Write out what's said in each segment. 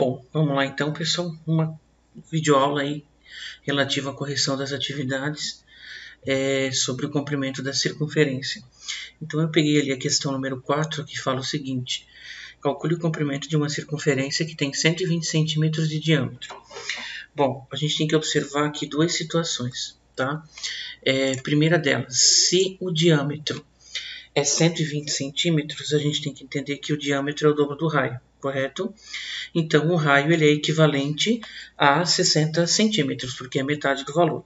Bom, vamos lá então, pessoal, uma videoaula aí relativa à correção das atividades sobre o comprimento da circunferência. Então eu peguei ali a questão número 4, que fala o seguinte: calcule o comprimento de uma circunferência que tem 120 centímetros de diâmetro. Bom, a gente tem que observar aqui duas situações, tá? Primeira delas, se o diâmetro é 120 centímetros, a gente tem que entender que o diâmetro é o dobro do raio, correto? Então, o raio ele é equivalente a 60 centímetros, porque é metade do valor.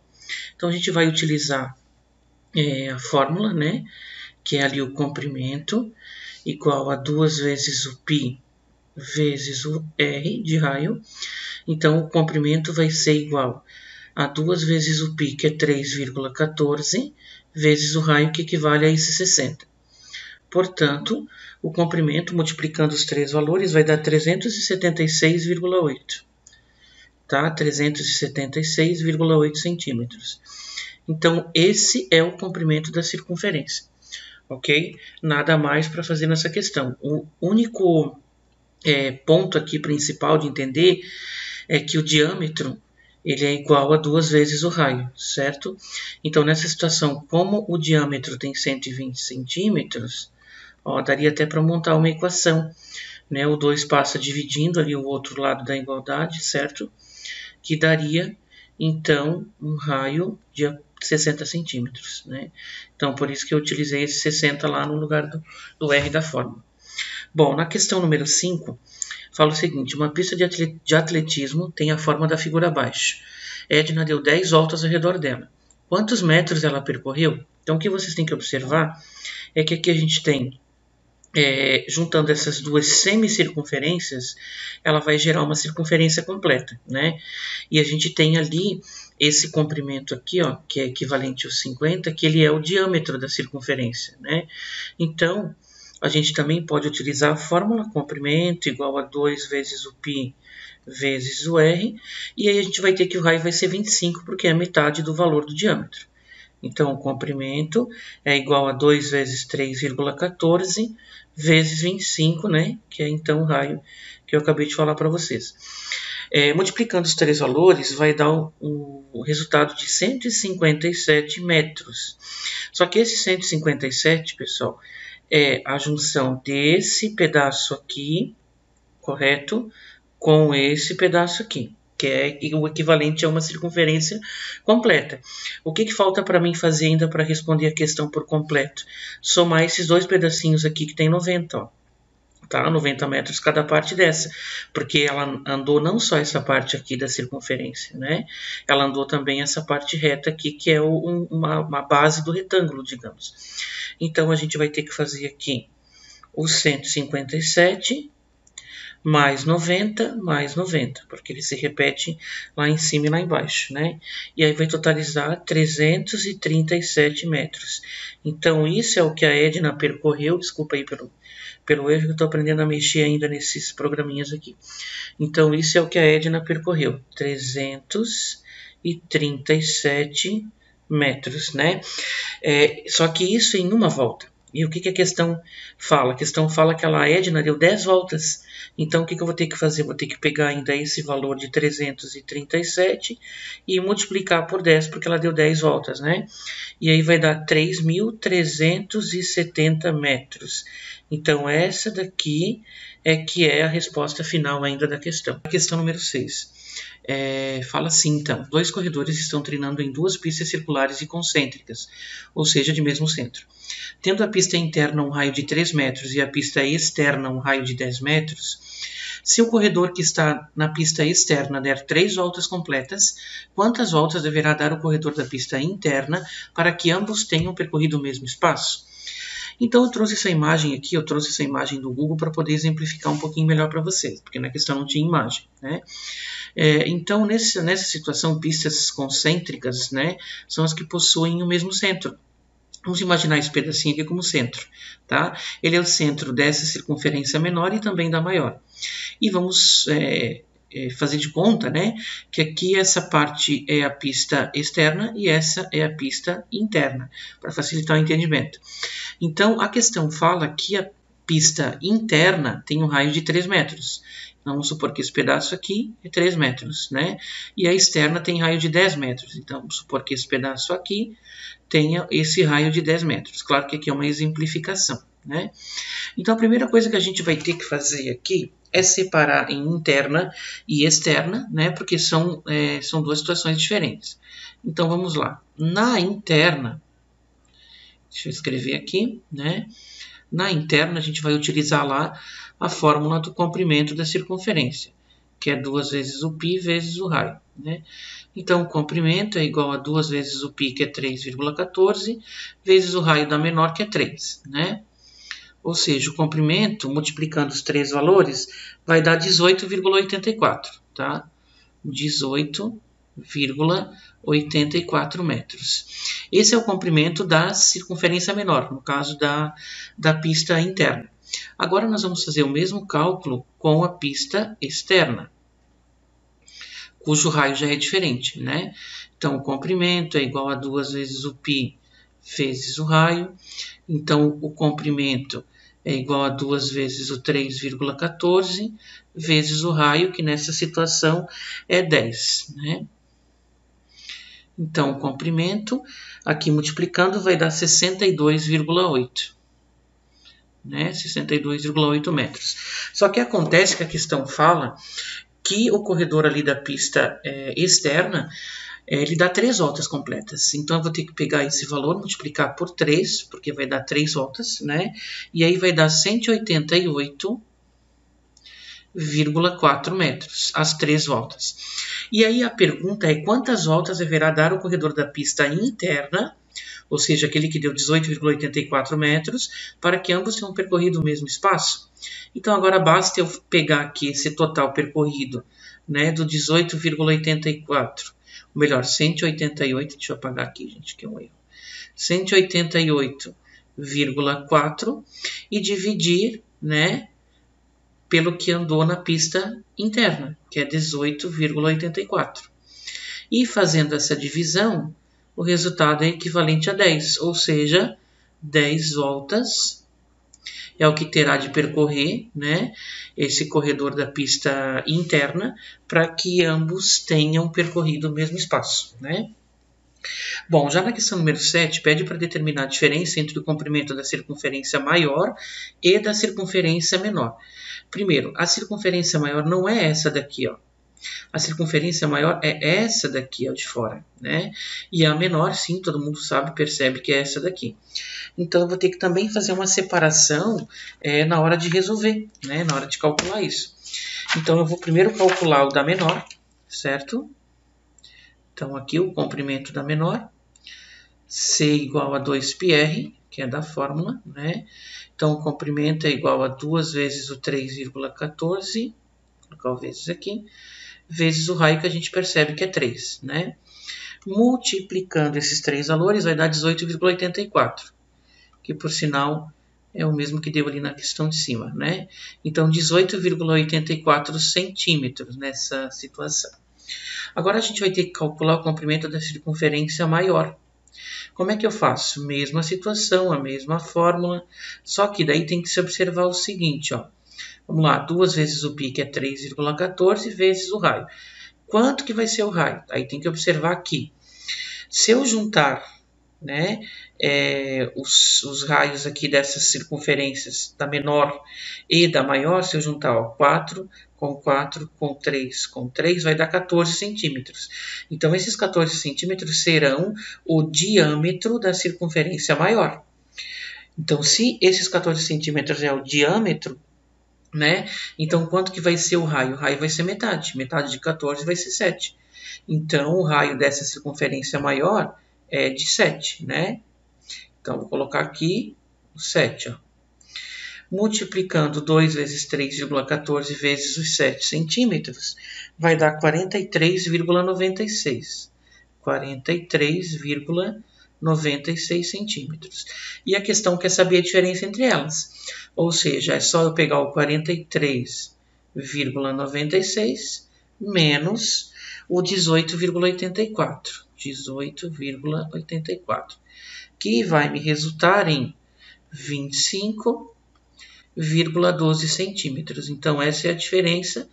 Então, a gente vai utilizar a fórmula, né? Que é ali o comprimento, igual a 2 vezes o π vezes o r de raio. Então, o comprimento vai ser igual a 2 vezes o π, que é 3,14, vezes o raio, que equivale a esse 60. Portanto, o comprimento, multiplicando os três valores, vai dar 376,8. Tá? 376,8 centímetros. Então, esse é o comprimento da circunferência. Ok? Nada mais para fazer nessa questão. O único ponto aqui principal de entender é que o diâmetro ele é igual a 2 vezes o raio, certo? Então, nessa situação, como o diâmetro tem 120 centímetros, daria até para montar uma equação, né? O 2 passa dividindo ali o outro lado da igualdade, certo? Que daria, então, um raio de 60 centímetros, né? Então, por isso que eu utilizei esse 60 lá no lugar do R da fórmula. Bom, na questão número 5, fala o seguinte: uma pista de atletismo tem a forma da figura abaixo. Edna deu 10 voltas ao redor dela. Quantos metros ela percorreu? Então, o que vocês têm que observar é que aqui a gente tem, juntando essas duas semicircunferências, ela vai gerar uma circunferência completa, né? E a gente tem ali esse comprimento aqui, ó, que é equivalente aos 50, que ele é o diâmetro da circunferência, né? Então, a gente também pode utilizar a fórmula comprimento igual a 2 vezes o π vezes o r, e aí a gente vai ter que o raio vai ser 25, porque é a metade do valor do diâmetro. Então, o comprimento é igual a 2 vezes 3,14 vezes 25, né? Que é então o raio que eu acabei de falar para vocês. Multiplicando os três valores, vai dar o resultado de 157 metros. Só que esse 157, pessoal, é a junção desse pedaço aqui, correto? Com esse pedaço aqui, que é o equivalente a uma circunferência completa. O que falta para mim fazer ainda para responder a questão por completo? Somar esses dois pedacinhos aqui que tem 90, ó. Tá? 90 metros cada parte dessa, porque ela andou não só essa parte aqui da circunferência, né? Ela andou também essa parte reta aqui, que é uma base do retângulo, digamos. Então, a gente vai ter que fazer aqui os 157 mais 90, porque ele se repete lá em cima e lá embaixo, né? E aí vai totalizar 337 metros. Então, isso é o que a Edna percorreu. Desculpa aí pelo erro, que eu estou aprendendo a mexer ainda nesses programinhas aqui. Então, isso é o que a Edna percorreu, 337 metros, né? Só que isso em uma volta. E o que a questão fala? A questão fala que a Edna deu 10 voltas. Então, o que eu vou ter que fazer? Vou ter que pegar ainda esse valor de 337 e multiplicar por 10, porque ela deu 10 voltas, né? E aí vai dar 3.370 metros. Então, essa daqui que é a resposta final ainda da questão. A questão número 6. Fala assim, então: dois corredores estão treinando em duas pistas circulares e concêntricas, ou seja, de mesmo centro. Tendo a pista interna um raio de 3 metros e a pista externa um raio de 10 metros, se o corredor que está na pista externa der 3 voltas completas, quantas voltas deverá dar o corredor da pista interna para que ambos tenham percorrido o mesmo espaço? Então, eu trouxe essa imagem aqui, eu trouxe essa imagem do Google para poder exemplificar um pouquinho melhor para vocês, porque na questão não tinha imagem, né? Então, nessa situação, pistas concêntricas, né, são as que possuem o mesmo centro. Vamos imaginar esse pedacinho aqui como centro, tá? Ele é o centro dessa circunferência menor e também da maior. E vamos fazer de conta, né, que aqui essa parte é a pista externa e essa é a pista interna, para facilitar o entendimento. Então, a questão fala que pista interna tem um raio de 3 metros. Então, vamos supor que esse pedaço aqui é 3 metros, né? E a externa tem raio de 10 metros. Então, vamos supor que esse pedaço aqui tenha esse raio de 10 metros. Claro que aqui é uma exemplificação, né? Então, a primeira coisa que a gente vai ter que fazer aqui é separar em interna e externa, né? Porque são duas situações diferentes. Então, vamos lá. Na interna, deixa eu escrever aqui, né? Na interna, a gente vai utilizar lá a fórmula do comprimento da circunferência, que é 2 vezes o π vezes o raio, né? Então, o comprimento é igual a 2 vezes o π, que é 3,14, vezes o raio da menor, que é 3, né? Ou seja, o comprimento, multiplicando os três valores, vai dar 18,84, tá? 18,84 metros. Esse é o comprimento da circunferência menor, no caso da pista interna. Agora nós vamos fazer o mesmo cálculo com a pista externa, cujo raio já é diferente, né? Então, o comprimento é igual a 2 vezes o π vezes o raio. Então, o comprimento é igual a 2 vezes o 3,14 vezes o raio, que nessa situação é 10, né? Então, o comprimento, aqui multiplicando, vai dar 62,8, né? 62,8 metros. Só que acontece que a questão fala que o corredor ali da pista externa, ele dá 3 voltas completas. Então, eu vou ter que pegar esse valor, multiplicar por 3, porque vai dar 3 voltas, né? E aí vai dar 188,4 metros, as 3 voltas. E aí a pergunta é quantas voltas deverá dar o corredor da pista interna, ou seja, aquele que deu 18,84 metros, para que ambos tenham percorrido o mesmo espaço? Então, agora basta eu pegar aqui esse total percorrido, né, do 18,84. Ou melhor, 188, deixa eu apagar aqui, gente, que é um erro. 188,4 e dividir, né, pelo que andou na pista interna, que é 18,84. E fazendo essa divisão, o resultado é equivalente a 10, ou seja, 10 voltas é o que terá de percorrer, né, esse corredor da pista interna, para que ambos tenham percorrido o mesmo espaço, né? Bom, já na questão número 7, pede para determinar a diferença entre o comprimento da circunferência maior e da circunferência menor. Primeiro, a circunferência maior não é essa daqui, ó. A circunferência maior é essa daqui, ó, de fora, né? E a menor, sim, todo mundo sabe, percebe que é essa daqui. Então, eu vou ter que também fazer uma separação na hora de resolver, né? Na hora de calcular isso. Então, eu vou primeiro calcular o da menor, certo? Então, aqui o comprimento da menor, C igual a 2πr, que é da fórmula, né? Então, o comprimento é igual a 2 vezes o 3,14, vou colocar o vezes aqui, vezes o raio, que a gente percebe que é 3, né? Multiplicando esses três valores, vai dar 18,84, que, por sinal, é o mesmo que deu ali na questão de cima, né? Então, 18,84 centímetros nessa situação. Agora, a gente vai ter que calcular o comprimento da circunferência maior. Como é que eu faço? Mesma situação, a mesma fórmula, só que daí tem que se observar o seguinte, ó. Vamos lá, 2 vezes o π, que é 3,14, vezes o raio. Quanto que vai ser o raio? Aí tem que observar aqui. Se eu juntar, né, os raios aqui dessas circunferências, da menor e da maior, se eu juntar, ó, 4 com 4 com 3 com 3, vai dar 14 centímetros. Então, esses 14 centímetros serão o diâmetro da circunferência maior. Então, se esses 14 centímetros é o diâmetro, né? Então, quanto que vai ser o raio? O raio vai ser metade. Metade de 14 vai ser 7. Então, o raio dessa circunferência maior é de 7, né? Então, vou colocar aqui o 7, ó. Multiplicando 2 vezes 3,14 vezes os 7 centímetros, vai dar 43,96. 43,96 centímetros. E a questão quer saber a diferença entre elas. Ou seja, é só eu pegar o 43,96 menos o 18,84. 18,84. Que vai me resultar em 25,86 1,12 centímetros. Então, essa é a diferença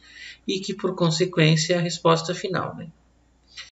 e que, por consequência, é a resposta final, né?